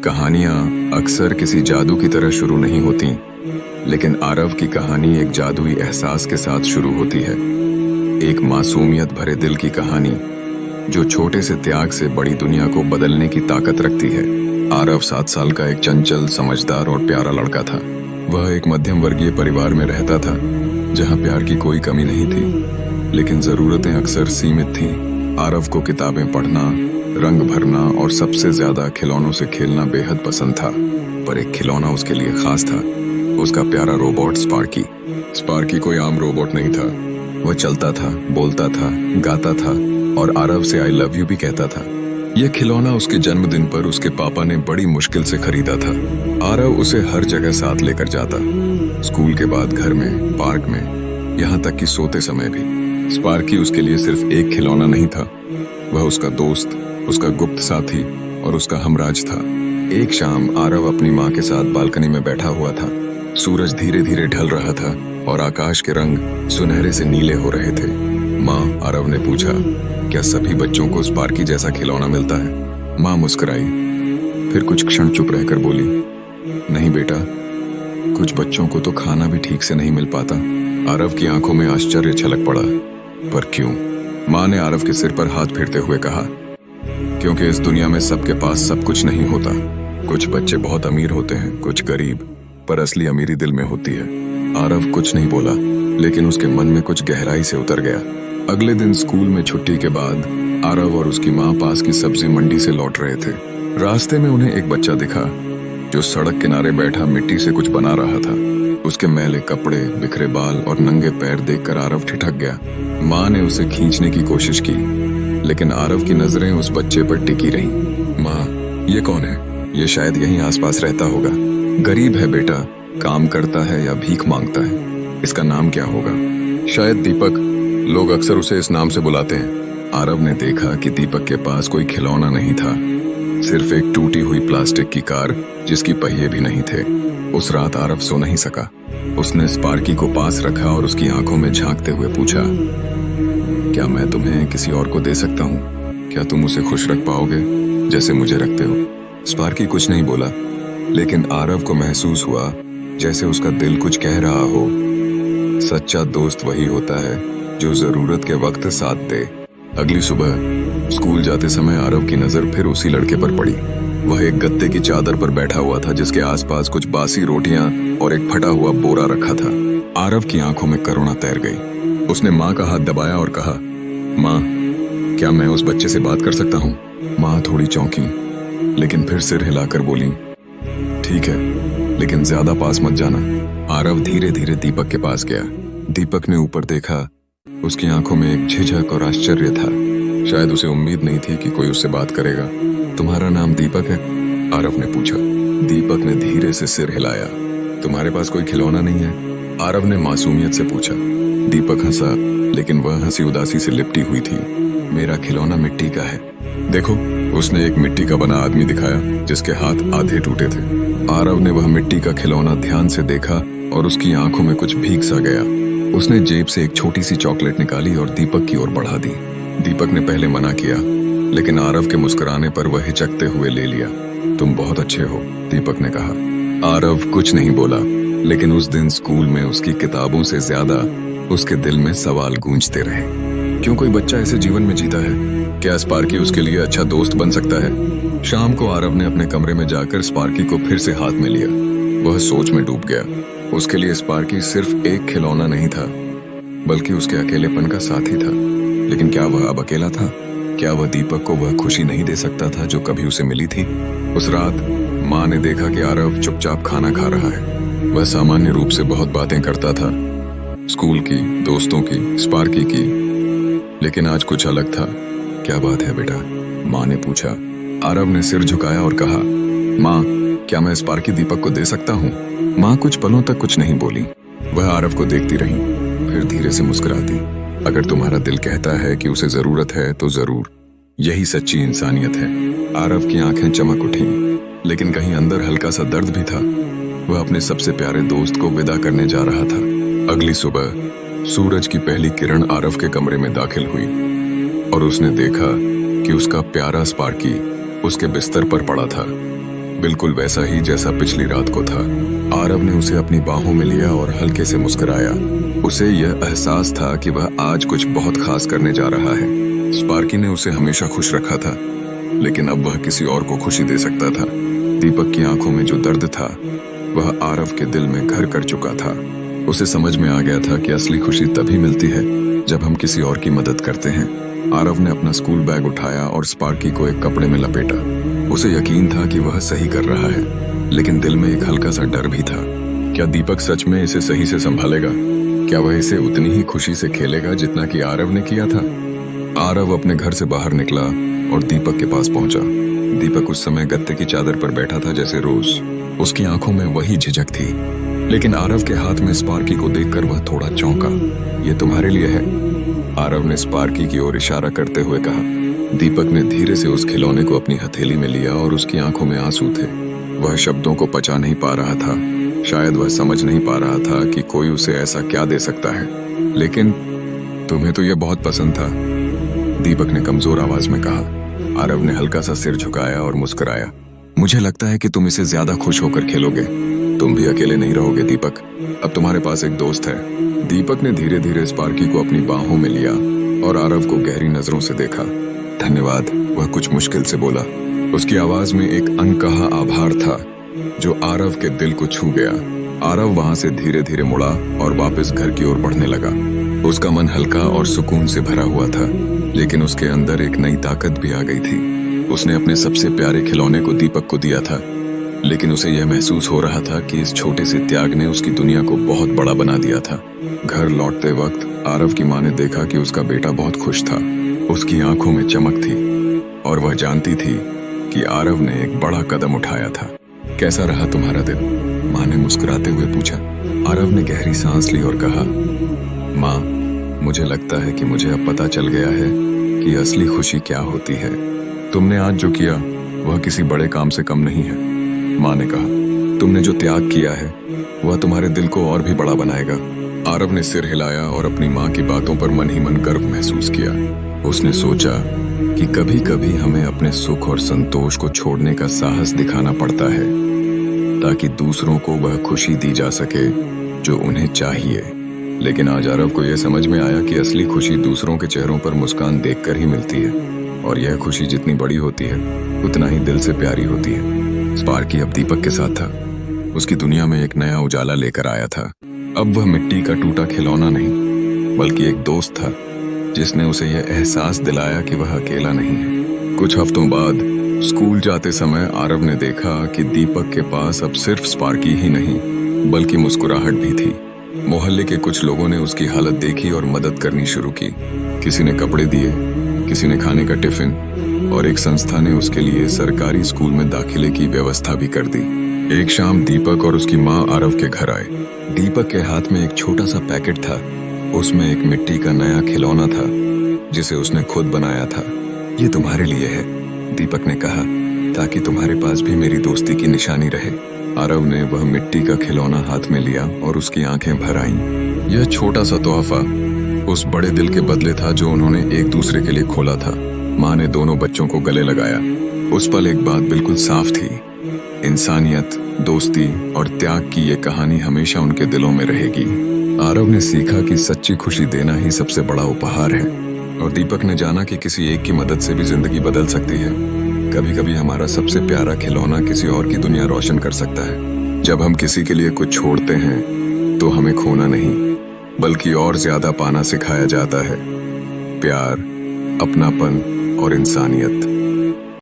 कहानियां अक्सर किसी जादू की तरह शुरू नहीं होती, लेकिन आरव की कहानी एक जादुई एहसास के साथ शुरू होती है। एक मासूमियत भरे दिल की कहानी जो छोटे से त्याग से बड़ी दुनिया को बदलने की ताकत रखती है। आरव 7 साल का एक चंचल, समझदार और प्यारा लड़का था। वह एक मध्यम वर्गीय परिवार में रहता था, जहां प्यार की कोई कमी नहीं थी, लेकिन जरूरतें अक्सर सीमित थीं। आरव को किताबें पढ़ना, रंग भरना और सबसे ज्यादा खिलौनों से खेलना बेहद पसंद था। पर एक खिलौना उसके लिए खास था, उसका प्यारा रोबोट स्पार्की। स्पार्की कोई आम रोबोट नहीं था। वह चलता था, बोलता था, गाता था और आरव से आई लव यू भी कहता था। यह खिलौना उसके जन्मदिन पर उसके पापा ने बड़ी मुश्किल से खरीदा था। आरव उसे हर जगह साथ लेकर जाता, स्कूल के बाद, घर में, पार्क में, यहाँ तक कि सोते समय भी। स्पार्की उसके लिए सिर्फ एक खिलौना नहीं था, वह उसका दोस्त, उसका गुप्त साथी और उसका हमराज था। एक शाम आरव अपनी माँ के साथ बालकनी में बैठा हुआ था। सूरज धीरे धीरे ढल रहा था और आकाश के रंग सुनहरे से नीले हो रहे थे। माँ, आरव ने पूछा, क्या सभी बच्चों को स्पार्की जैसा खिलौना मिलता है? माँ मुस्कुराई, फिर कुछ क्षण चुप रहकर बोली, नहीं बेटा, कुछ बच्चों को तो खाना भी ठीक से नहीं मिल पाता। आरव की आंखों में आश्चर्य छलक पड़ा। पर क्यों? माँ ने आरव के सिर पर हाथ फेरते हुए कहा, क्योंकि इस दुनिया में सबके पास सब कुछ नहीं होता। कुछ बच्चे बहुत अमीर होते हैं, कुछ गरीब, पर असली अमीरी दिल में होती है। आरव कुछ नहीं बोला, लेकिन उसके मन में कुछ गहराई से उतर गया। अगले दिन स्कूल में छुट्टी के बाद आरव और उसकी माँ पास की सब्जी मंडी से लौट रहे थे। रास्ते में उन्हें एक बच्चा दिखा जो सड़क किनारे बैठा मिट्टी से कुछ बना रहा था। उसके मैले कपड़े, बिखरे बाल और नंगे पैर देखकर आरव ठिठक गया। माँ ने उसे खींचने की कोशिश की, लेकिन आरव की नजरें उस बच्चे पर टिकी रहीं। माँ, ये कौन है? ये शायद यहीं आसपास रहता होगा। गरीब है बेटा, काम करता है या भीख मांगता है। इसका नाम क्या होगा? शायद दीपक, लोग अक्सर उसे इस नाम से बुलाते हैं। आरव ने देखा कि दीपक के पास कोई खिलौना नहीं था, सिर्फ एक टूटी हुई प्लास्टिक की कार जिसकी पहिए भी नहीं थे। उस रात आरव सो नहीं सका। उसने स्पार्की को पास रखा और उसकी आंखों में झांकते हुए पूछा, क्या मैं तुम्हें किसी और को दे सकता हूँ? क्या तुम उसे खुश रख पाओगे जैसे मुझे रखते हो? स्पार्की कुछ नहीं बोला, लेकिन आरव को महसूस हुआ जैसे उसका दिल कुछ कह रहा हो। सच्चा दोस्त वही होता है जो जरूरत के वक्त साथ दे। अगली सुबह स्कूल जाते समय आरव की नजर फिर उसी लड़के पर पड़ी। वह एक गत्ते की चादर पर बैठा हुआ था, जिसके आसपास कुछ बासी रोटियां और एक फटा हुआ बोरा रखा था। आरव की आंखों में करुणा तैर गई। उसने माँ का हाथ दबाया और कहा, माँ, क्या मैं उस बच्चे से बात कर सकता हूँ? माँ थोड़ी चौंकी, लेकिन फिर सिर हिलाकर बोली, ठीक है, लेकिन ज्यादा पास मत जाना। आरव धीरे धीरे दीपक के पास गया। दीपक ने ऊपर देखा। उसकी आंखों में एक झिझक और आश्चर्य था। शायद उसे उम्मीद नहीं थी कि कोई उससे बात करेगा। तुम्हारा नाम दीपक है? आरव ने पूछा। दीपक ने धीरे से सिर हिलाया। तुम्हारे पास कोई खिलौना नहीं है? आरव ने मासूमियत से पूछा। दीपक हंसा, लेकिन वह हंसी उदासी से लिपटी हुई थी। मेरा खिलौना मिट्टी का है। देखो, उसने एक मिट्टी का बना आदमी दिखाया जिसके हाथ आधे टूटे थे। आरव ने वह मिट्टी का खिलौना ध्यान से देखा और उसकी आंखों में कुछ भीग सा गया। उसने जेब से एक छोटी सी चॉकलेट निकाली और दीपक की ओर बढ़ा दी। दीपक ने पहले मना किया, लेकिन आरव के मुस्कुराने पर वह हिचकते हुए ले लिया। तुम बहुत अच्छे हो, दीपक ने कहा। आरव कुछ नहीं बोला, लेकिन उस दिन स्कूल में उसकी किताबों से ज्यादा उसके दिल में सवाल गूंजते रहे। क्यों कोई बच्चा ऐसे जीवन में जीता है? क्या स्पार्की उसके लिए अच्छा दोस्त बन सकता है? शाम को आरव ने अपने कमरे में जाकर स्पार्की को फिर से हाथ में लिया। वह सोच में डूब गया। उसके लिए स्पार्की सिर्फ एक खिलौना नहीं था, बल्कि उसके अकेलेपन का साथी था। लेकिन क्या वह अब अकेला था? क्या वह दीपक को वह खुशी नहीं दे सकता था जो कभी उसे मिली थी? उस रात माँ ने देखा कि आरव चुपचाप खाना खा रहा है। वह सामान्य रूप से बहुत बातें करता था, स्कूल की, दोस्तों की, स्पार्की की, लेकिन आज कुछ अलग था। क्या बात है बेटा? माँ ने पूछा। आरव ने सिर झुकाया और कहा, माँ, क्या मैं स्पार्की दीपक को दे सकता हूँ? माँ कुछ पलों तक कुछ नहीं बोली। वह आरव को देखती रही, फिर धीरे से मुस्कुराती। अगर तुम्हारा दिल कहता है कि उसे जरूरत है तो जरूर, यही सच्ची इंसानियत है। आरव की आंखें चमक उठीं, लेकिन कहीं अंदर हल्का सा दर्द भी था। वह अपने सबसे प्यारे दोस्त को विदा करने जा रहा था। अगली सुबह सूरज की पहली किरण आरव के कमरे में दाखिल हुई और उसने देखा कि उसका प्यारा स्पार्की उसके बिस्तर पर पड़ा था। बिल्कुल वैसा ही जैसा पिछली रात को था। आरव ने उसे अपनी बाहों में लिया और हल्के से मुस्कुराया। उसे यह एहसास था कि वह आज कुछ बहुत खास करने जा रहा है। स्पार्की ने उसे हमेशा खुश रखा था, लेकिन अब वह किसी और को खुशी दे सकता था। दीपक की आंखों में जो दर्द था वह आरव के दिल में घर कर चुका था। उसे समझ में आ गया था कि असली खुशी तभी मिलती है जब हम किसी और की मदद करते हैं। आरव ने अपना स्कूल बैग उठाया और स्पार्की को एक कपड़े में लपेटा। उसे यकीन था कि वह सही कर रहा है, लेकिन दिल में एक हल्का सा डर भी था। क्या दीपक सच में इसे सही से संभालेगा? क्या वह इसे उतनी ही खुशी से खेलेगा जितना कि आरव ने किया था? आरव अपने घर से बाहर निकला और दीपक के पास पहुंचा। दीपक उस समय गत्ते की चादर पर बैठा था जैसे रोज। उसकी आंखों में वही झिझक थी, लेकिन आरव के हाथ में स्पार्की को देखकर वह थोड़ा चौंका। ये तुम्हारे लिए है, आरव ने स्पार्की की ओर इशारा करते हुए कहा। दीपक ने धीरे से उस खिलौने को अपनी हथेली में लिया और उसकी आंखों में आंसू थे। वह शब्दों को पचा नहीं पा रहा था। शायद वह समझ नहीं पा रहा था कि कोई उसे ऐसा क्या दे सकता है। लेकिन तुम्हें तो यह बहुत पसंद था, दीपक ने कमजोर आवाज में कहा। आरव ने हल्का सा सिर झुकाया और मुस्कुराया। मुझे लगता है कि तुम इसे ज्यादा खुश होकर खेलोगे। तुम भी अकेले नहीं रहोगे दीपक, अब तुम्हारे पास एक दोस्त है। दीपक ने धीरे धीरे स्पार्की को अपनी बाहों में लिया और आरव को गहरी नजरों से देखा। धन्यवाद, वह कुछ मुश्किल से बोला। उसकी आवाज में एक अनकहा आभार था जो आरव के दिल को छू गया। आरव वहां से धीरे धीरे मुड़ा और वापस घर की ओर बढ़ने लगा। उसका मन हल्का और सुकून से भरा हुआ था, लेकिन उसके अंदर एक नई ताकत भी आ गई थी। उसने अपने सबसे प्यारे खिलौने को दीपक को दिया था, लेकिन उसे यह महसूस हो रहा था कि इस छोटे से त्याग ने उसकी दुनिया को बहुत बड़ा बना दिया था। घर लौटते वक्त आरव की माँ ने देखा कि उसका बेटा बहुत खुश था। उसकी आंखों में चमक थी और वह जानती थी कि आरव ने एक बड़ा कदम उठाया था। कैसा रहा तुम्हारा दिन? माँ ने मुस्कुराते हुए पूछा। आरव ने गहरी सांस ली और कहा, माँ, मुझे लगता है कि मुझे अब पता चल गया है कि असली खुशी क्या होती है। तुमने आज जो किया वह किसी बड़े काम से कम नहीं है, माँ ने कहा। तुमने जो त्याग किया है वह तुम्हारे दिल को और भी बड़ा बनाएगा। आरव ने सिर हिलाया और अपनी माँ की बातों पर मन ही मन गर्व महसूस किया। उसने सोचा कि कभी कभी हमें अपने सुख और संतोष को छोड़ने का साहस दिखाना पड़ता है, ताकि दूसरों को वह खुशी दी जा सके जो उन्हें चाहिए। लेकिन आज आरव को यह समझ में आया कि असली खुशी दूसरों के चेहरों पर मुस्कान देखकर ही मिलती है, और यह खुशी जितनी बड़ी होती है उतना ही दिल से प्यारी होती है। स्पार्की अब दीपक के साथ था। उसकी दुनिया में एक नया उजाला लेकर आया था। अब वह मिट्टी का टूटा खिलौना नहीं, बल्कि एक दोस्त था जिसने उसे यह एहसास दिलाया कि वह अकेला नहीं है। कुछ हफ्तों बाद स्कूल जाते समय आरव ने देखा कि दीपक के पास अब सिर्फ स्पार्की ही नहीं बल्कि मुस्कुराहट भी थी। मोहल्ले के कुछ लोगों ने उसकी हालत देखी और मदद करनी शुरू की। किसी ने कपड़े दिए, किसी ने खाने का टिफिन, और एक संस्था ने उसके लिए सरकारी स्कूल में दाखिले की व्यवस्था भी कर दी। एक शाम दीपक और उसकी माँ आरव के घर आए। दीपक के हाथ में एक छोटा सा पैकेट था। उसमें एक मिट्टी का नया खिलौना था जिसे उसने खुद बनाया था। ये तुम्हारे लिए है, दीपक ने कहा, ताकि तुम्हारे पास भी मेरी दोस्ती की निशानी रहे। आरव ने वह मिट्टी का खिलौना हाथ में लिया और उसकी आंखें भर आईं। यह छोटा सा तोहफा उस बड़े दिल के बदले था जो उन्होंने एक दूसरे के लिए खोला था। माँ ने दोनों बच्चों को गले लगाया। उस पल एक बात बिल्कुल साफ थी, इंसानियत, दोस्ती और त्याग की ये कहानी हमेशा उनके दिलों में रहेगी। आरव ने सीखा कि सच्ची खुशी देना ही सबसे बड़ा उपहार है, और दीपक ने जाना कि किसी एक की मदद से भी जिंदगी बदल सकती है। कभी कभी हमारा सबसे प्यारा खिलौना किसी और की दुनिया रोशन कर सकता है। जब हम किसी के लिए कुछ छोड़ते हैं तो हमें खोना नहीं बल्कि और ज्यादा पाना सिखाया जाता है। प्यार, अपनापन और इंसानियत।